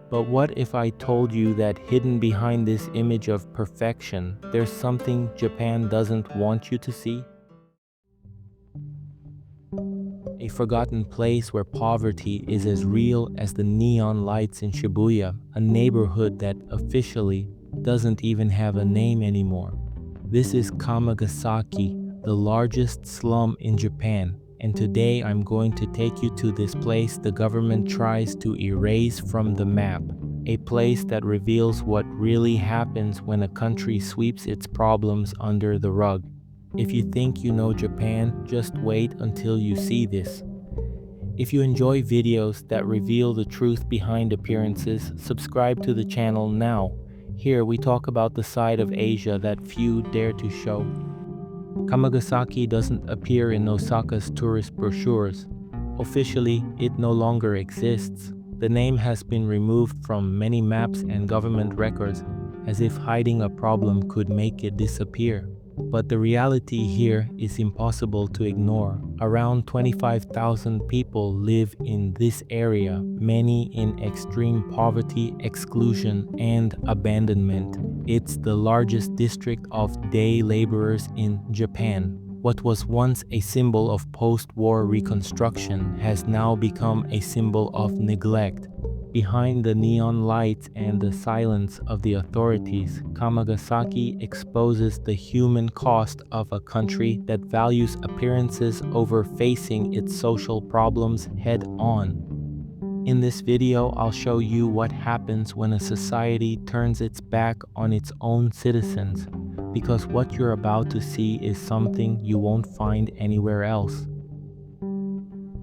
But what if I told you that hidden behind this image of perfection, there's something Japan doesn't want you to see? A forgotten place where poverty is as real as the neon lights in Shibuya, a neighborhood that officially doesn't even have a name anymore. This is Kamagasaki, the largest slum in Japan, and today I'm going to take you to this place the government tries to erase from the map, a place that reveals what really happens when a country sweeps its problems under the rug. If you think you know Japan, just wait until you see this. If you enjoy videos that reveal the truth behind appearances, subscribe to the channel now. Here we talk about the side of Asia that few dare to show. Kamagasaki doesn't appear in Osaka's tourist brochures. Officially, it no longer exists. The name has been removed from many maps and government records, as if hiding a problem could make it disappear. But the reality here is impossible to ignore. Around 25,000 people live in this area, many in extreme poverty, exclusion, and abandonment. It's the largest district of day laborers in Japan. What was once a symbol of post-war reconstruction has now become a symbol of neglect. Behind the neon lights and the silence of the authorities, Kamagasaki exposes the human cost of a country that values appearances over facing its social problems head-on. In this video, I'll show you what happens when a society turns its back on its own citizens, because what you're about to see is something you won't find anywhere else.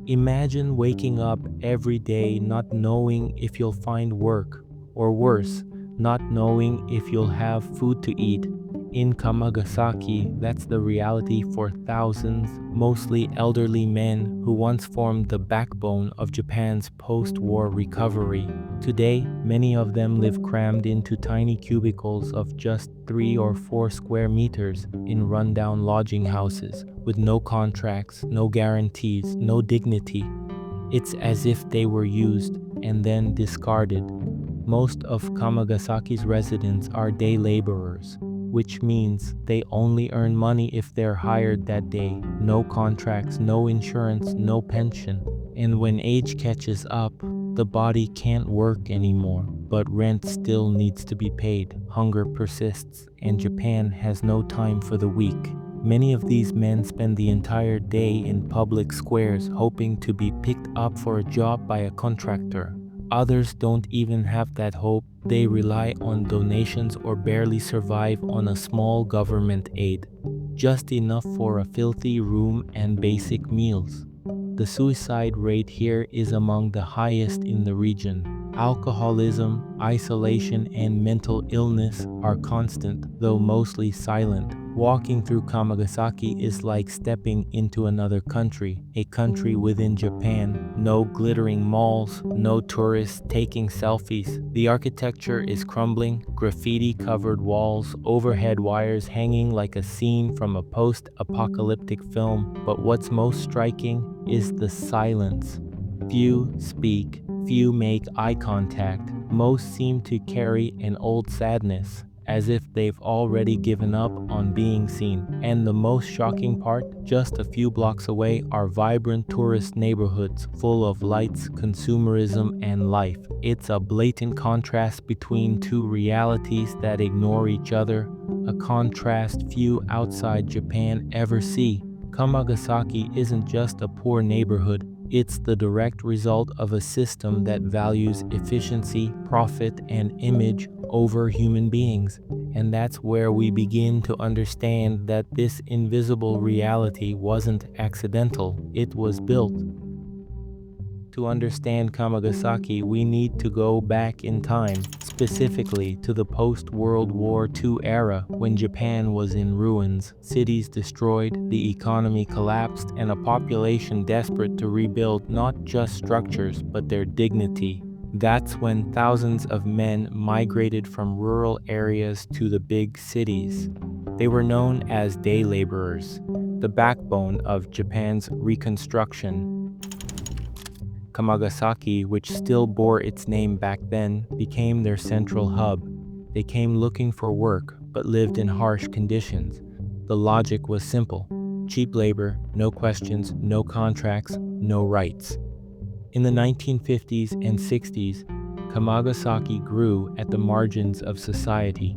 Imagine waking up every day not knowing if you'll find work, or worse, not knowing if you'll have food to eat. In Kamagasaki, that's the reality for thousands, mostly elderly men who once formed the backbone of Japan's post-war recovery. Today, many of them live crammed into tiny cubicles of just 3 or 4 square meters in rundown lodging houses, with no contracts, no guarantees, no dignity. It's as if they were used and then discarded. Most of Kamagasaki's residents are day laborers, which means they only earn money if they're hired that day. No contracts, no insurance, no pension. And when age catches up, the body can't work anymore, but rent still needs to be paid. Hunger persists, and Japan has no time for the weak. Many of these men spend the entire day in public squares hoping to be picked up for a job by a contractor. Others don't even have that hope. They rely on donations or barely survive on a small government aid, just enough for a filthy room and basic meals. The suicide rate here is among the highest in the region. Alcoholism, isolation, and mental illness are constant, though mostly silent. Walking through Kamagasaki is like stepping into another country, a country within Japan. No glittering malls, no tourists taking selfies. The architecture is crumbling, graffiti-covered walls, overhead wires hanging like a scene from a post-apocalyptic film. But what's most striking is the silence. Few speak, few make eye contact. Most seem to carry an old sadness, as if they've already given up on being seen. And the most shocking part, just a few blocks away are vibrant tourist neighborhoods full of lights, consumerism, and life. It's a blatant contrast between two realities that ignore each other, a contrast few outside Japan ever see. Kamagasaki isn't just a poor neighborhood. It's the direct result of a system that values efficiency, profit, and image over human beings. And that's where we begin to understand that this invisible reality wasn't accidental, it was built. To understand Kamagasaki, we need to go back in time, specifically to the post-World War II era when Japan was in ruins, cities destroyed, the economy collapsed, and a population desperate to rebuild not just structures but their dignity. That's when thousands of men migrated from rural areas to the big cities. They were known as day laborers, the backbone of Japan's reconstruction. Kamagasaki, which still bore its name back then, became their central hub. They came looking for work, but lived in harsh conditions. The logic was simple: cheap labor, no questions, no contracts, no rights. In the 1950s and 60s, Kamagasaki grew at the margins of society.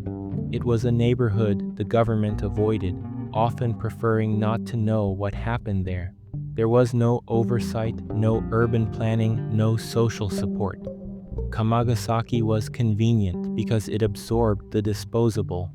It was a neighborhood the government avoided, often preferring not to know what happened there. There was no oversight, no urban planning, no social support. Kamagasaki was convenient because it absorbed the disposable.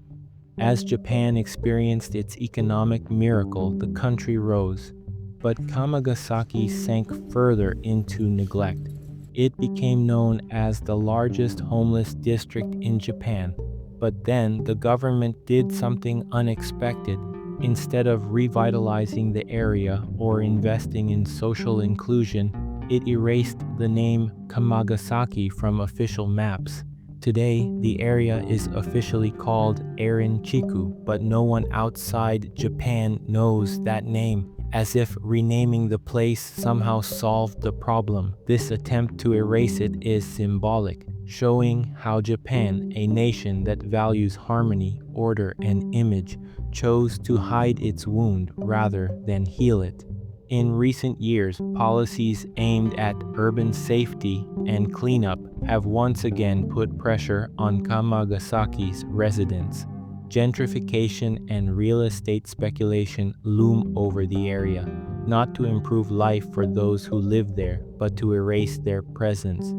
As Japan experienced its economic miracle, the country rose. But Kamagasaki sank further into neglect. It became known as the largest homeless district in Japan. But then the government did something unexpected. Instead of revitalizing the area or investing in social inclusion, it erased the name Kamagasaki from official maps. Today, the area is officially called Erin-Chiku, but no one outside Japan knows that name, as if renaming the place somehow solved the problem. This attempt to erase it is symbolic, showing how Japan, a nation that values harmony, order, and image, chose to hide its wound rather than heal it. In recent years, policies aimed at urban safety and cleanup have once again put pressure on Kamagasaki's residents. Gentrification and real estate speculation loom over the area, not to improve life for those who live there, but to erase their presence.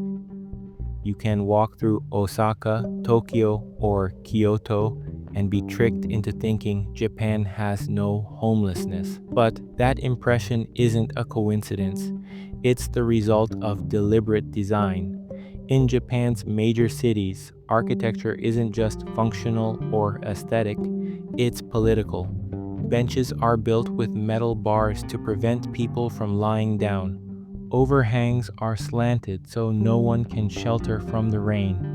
You can walk through Osaka, Tokyo, or Kyoto and be tricked into thinking Japan has no homelessness. But that impression isn't a coincidence. It's the result of deliberate design. In Japan's major cities, architecture isn't just functional or aesthetic, it's political. Benches are built with metal bars to prevent people from lying down. Overhangs are slanted so no one can shelter from the rain.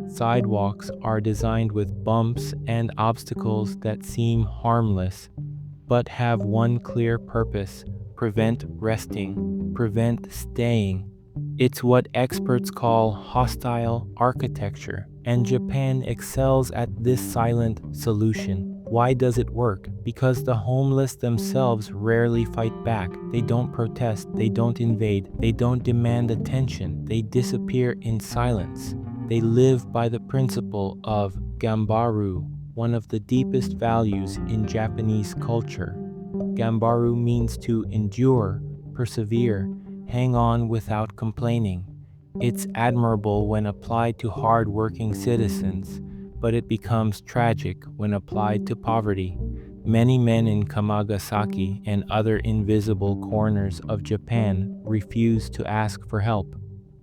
Sidewalks are designed with bumps and obstacles that seem harmless, but have one clear purpose: prevent resting, prevent staying. It's what experts call hostile architecture, and Japan excels at this silent solution. Why does it work? Because the homeless themselves rarely fight back. They don't protest, they don't invade, they don't demand attention. They disappear in silence. They live by the principle of gambaru, one of the deepest values in Japanese culture. Gambaru means to endure, persevere, hang on without complaining. It's admirable when applied to hard-working citizens, but it becomes tragic when applied to poverty. Many men in Kamagasaki and other invisible corners of Japan refuse to ask for help.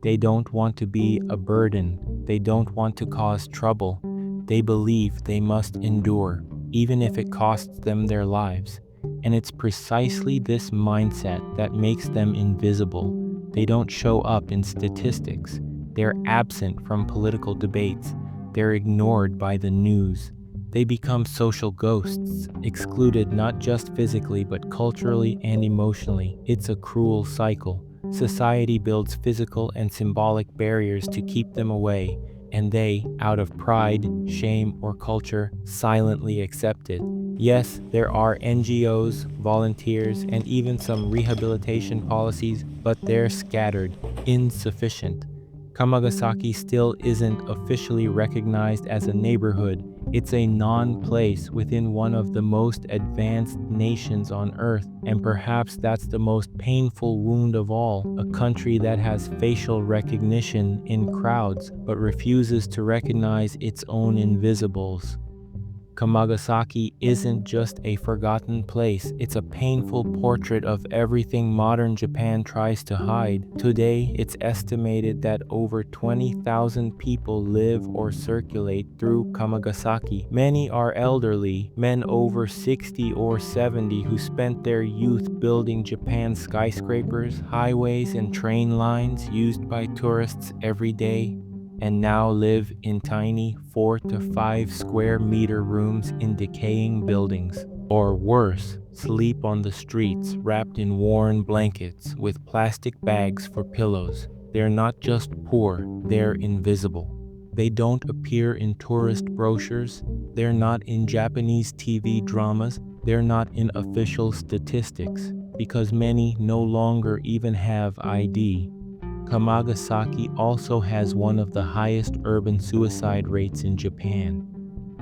They don't want to be a burden. They don't want to cause trouble. They believe they must endure, even if it costs them their lives. And it's precisely this mindset that makes them invisible. They don't show up in statistics. They're absent from political debates. They're ignored by the news. They become social ghosts, excluded not just physically but culturally and emotionally. It's a cruel cycle. Society builds physical and symbolic barriers to keep them away, and they, out of pride, shame, or culture, silently accept it. Yes, there are NGOs, volunteers, and even some rehabilitation policies, but they're scattered, insufficient. Kamagasaki still isn't officially recognized as a neighborhood. It's a non-place within one of the most advanced nations on Earth, and perhaps that's the most painful wound of all, a country that has facial recognition in crowds but refuses to recognize its own invisibles. Kamagasaki isn't just a forgotten place, it's a painful portrait of everything modern Japan tries to hide. Today, it's estimated that over 20,000 people live or circulate through Kamagasaki. Many are elderly, men over 60 or 70 who spent their youth building Japan's skyscrapers, highways, and train lines used by tourists every day, and now live in tiny 4 to 5 square meter rooms in decaying buildings. Or worse, sleep on the streets wrapped in worn blankets with plastic bags for pillows. They're not just poor, they're invisible. They don't appear in tourist brochures, they're not in Japanese TV dramas, they're not in official statistics, because many no longer even have ID. Kamagasaki also has one of the highest urban suicide rates in Japan.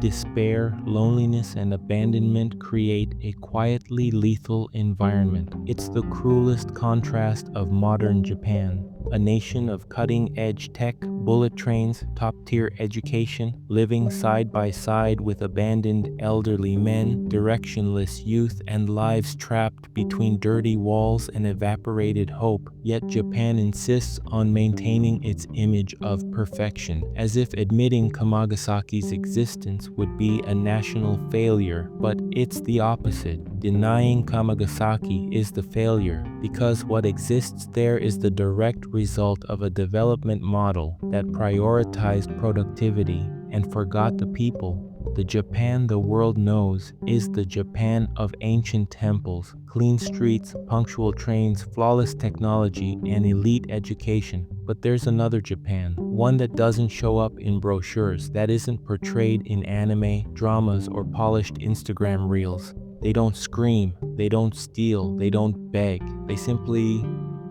Despair, loneliness, and abandonment create a quietly lethal environment. It's the cruelest contrast of modern Japan, a nation of cutting-edge tech, bullet trains, top-tier education, living side by side with abandoned elderly men, directionless youth, and lives trapped between dirty walls and evaporated hope. Yet Japan insists on maintaining its image of perfection, as if admitting Kamagasaki's existence would be a national failure. But it's the opposite. Denying Kamagasaki is the failure, because what exists there is the direct result of a development model that prioritized productivity and forgot the people. The Japan the world knows is the Japan of ancient temples, clean streets, punctual trains, flawless technology, and elite education. But there's another Japan, one that doesn't show up in brochures, that isn't portrayed in anime, dramas, or polished Instagram reels. They don't scream, they don't steal, they don't beg, they simply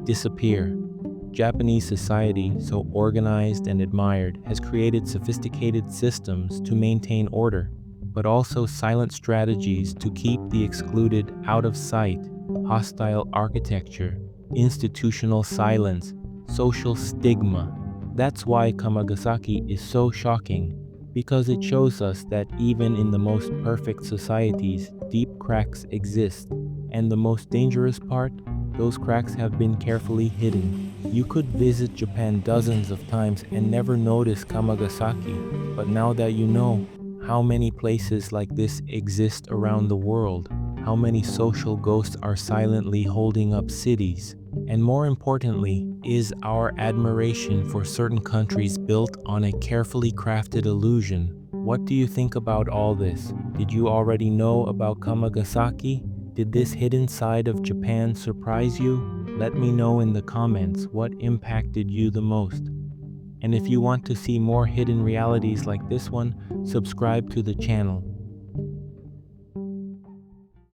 disappear. Japanese society, so organized and admired, has created sophisticated systems to maintain order, but also silent strategies to keep the excluded out of sight. Hostile architecture, institutional silence, social stigma. That's why Kamagasaki is so shocking, because it shows us that even in the most perfect societies, deep cracks exist. And the most dangerous part? Those cracks have been carefully hidden. You could visit Japan dozens of times and never notice Kamagasaki, but now that you know, how many places like this exist around the world, how many social ghosts are silently holding up cities, and more importantly, is our admiration for certain countries built on a carefully crafted illusion. What do you think about all this? Did you already know about Kamagasaki? Did this hidden side of Japan surprise you? Let me know in the comments what impacted you the most. And if you want to see more hidden realities like this one, subscribe to the channel.